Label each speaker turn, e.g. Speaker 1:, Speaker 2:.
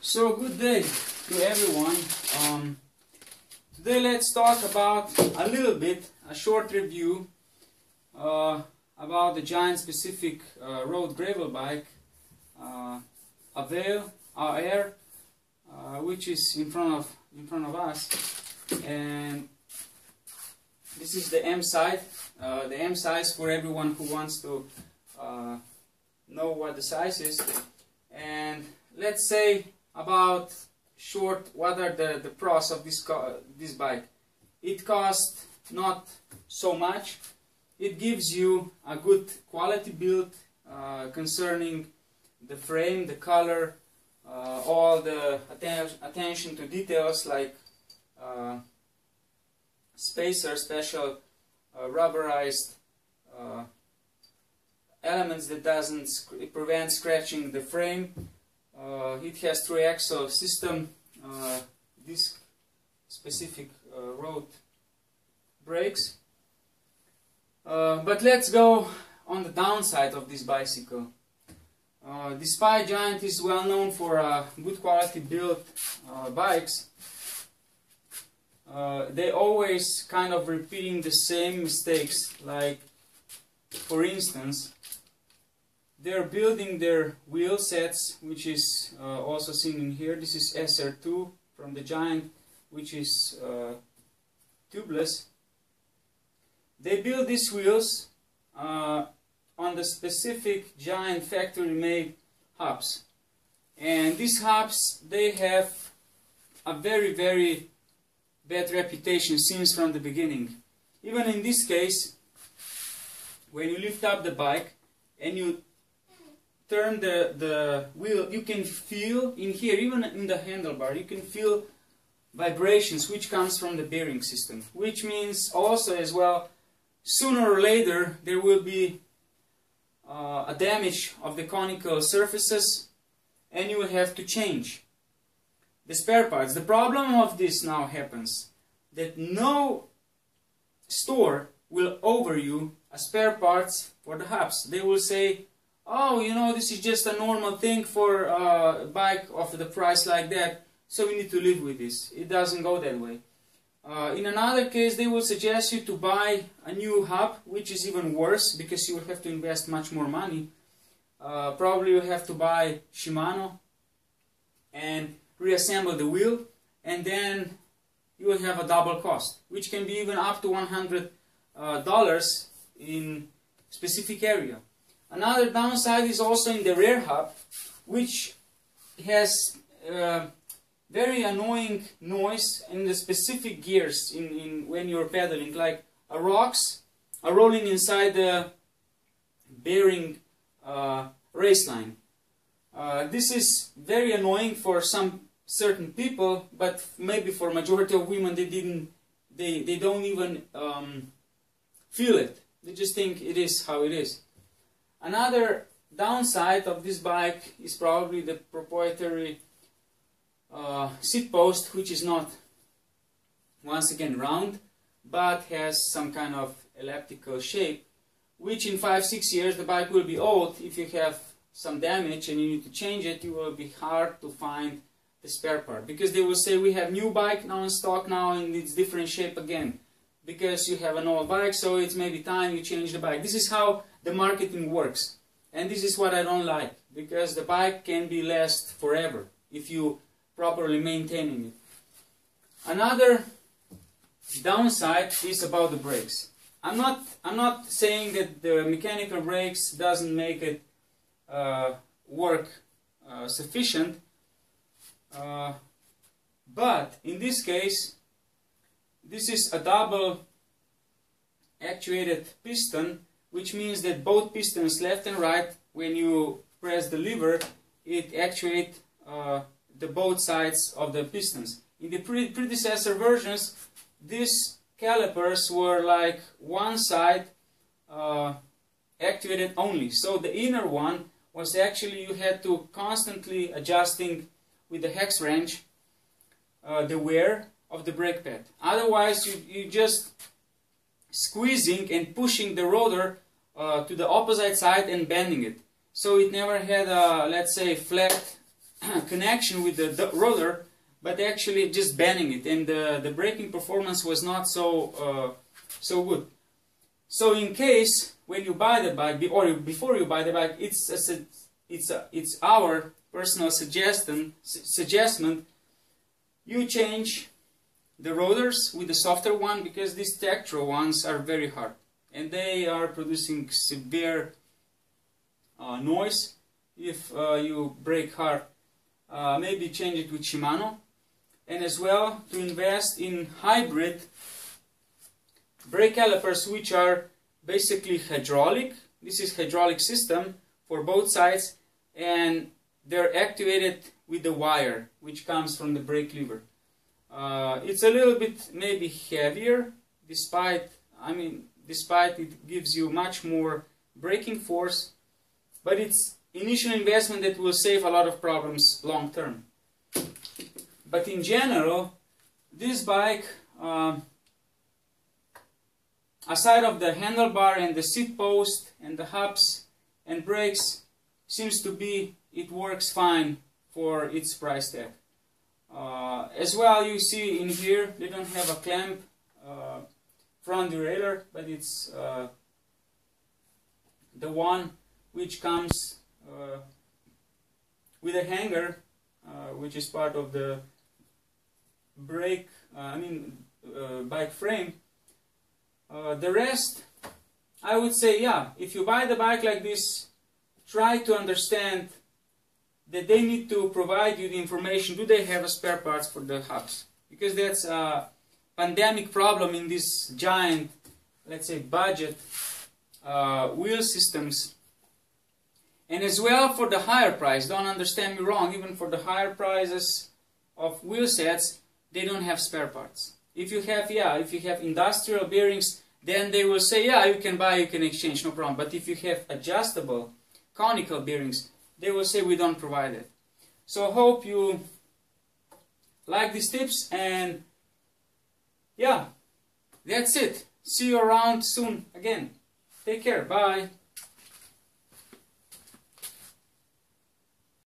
Speaker 1: So good day to everyone. Today let's talk about a short review about the Giant specific road gravel bike Avail Ar, which is in front of us, and this is the M size for everyone who wants to know what the size is. And let's say about short, what are the pros of this bike. It costs not so much. It gives you a good quality build concerning the frame, the color, all the attention to details like spacer, special rubberized elements that doesn't prevent scratching the frame. It has 3-axle system, disc specific road brakes. But let's go on the downside of this bicycle. Despite Giant is well known for good quality built bikes, they always kind of repeating the same mistakes. Like, for instance, they're building their wheel sets, which is also seen in here. This is SR2 from the Giant, which is tubeless. They build these wheels on the specific Giant factory-made hubs, and these hubs, they have a very, very bad reputation since from the beginning. Even in this case, when you lift up the bike and you turn the wheel, you can feel in here, even in the handlebar, you can feel vibrations which comes from the bearing system, which means also as well, sooner or later there will be a damage of the conical surfaces and you will have to change the spare parts. The problem of this now happens that no store will offer you a spare parts for the hubs. They will say, oh, you know, this is just a normal thing for a bike of the price like that, so we need to live with this. It doesn't go that way. In another case, they will suggest you to buy a new hub, which is even worse because you will have to invest much more money. Probably you have to buy Shimano and reassemble the wheel, and then you will have a double cost, which can be even up to $100 in specific area. Another downside is also in the rear hub, which has very annoying noise in the specific gears when you're pedaling, like rocks are rolling inside the bearing race line. This is very annoying for some certain people, but maybe for majority of women they don't even feel it. They just think it is how it is. Another downside of this bike is probably the proprietary seat post, which is not, once again, round, but has some kind of elliptical shape, which in 5-6 years the bike will be old. If you have some damage and you need to change it, you will be hard to find the spare part, because they will say, we have new bike now in stock now and it's different shape again, because you have an old bike, so it's maybe time you change the bike. This is how the marketing works, and this is what I don't like, because the bike can be last forever if you properly maintaining it. Another downside is about the brakes. I'm not saying that the mechanical brakes doesn't make it work sufficient, but in this case, this is a double actuated piston, which means that both pistons, left and right, when you press the lever, it actuates the both sides of the pistons. In the predecessor versions, these calipers were like one side actuated only. So the inner one was actually, you had to constantly adjusting with the hex wrench the wear of the brake pad. Otherwise, you just squeezing and pushing the rotor to the opposite side and bending it. So it never had a, let's say, flat connection with the roller, but actually just bending it, and the braking performance was not so so good. So in case when you buy the bike, or before you buy the bike, it's our personal suggestion. You change the rotors with the softer one, because these Tektro ones are very hard and they are producing severe noise if you brake hard. Maybe change it with Shimano, and as well to invest in hybrid brake calipers, which are basically hydraulic. This is hydraulic system for both sides, and they're activated with the wire which comes from the brake lever. It's a little bit maybe heavier, despite it gives you much more braking force, but it's initial investment that will save a lot of problems long term. But in general, this bike, aside of the handlebar and the seat post and the hubs and brakes, seems to be it works fine for its price tag. As well, you see in here they don't have a clamp front derailleur, but it's the one which comes with a hanger, which is part of the brake, bike frame. The rest, I would say, yeah, if you buy the bike like this, try to understand that they need to provide you the information. Do they have a spare parts for the hubs? Because that's a pandemic problem in these giant, let's say, budget wheel systems. And as well for the higher price, don't understand me wrong, even for the higher prices of wheel sets, they don't have spare parts. If you have industrial bearings, then they will say, yeah, you can buy, you can exchange, no problem. But if you have adjustable conical bearings, they will say we don't provide it. So I hope you like these tips, and yeah, that's it. See you around soon again. Take care. Bye.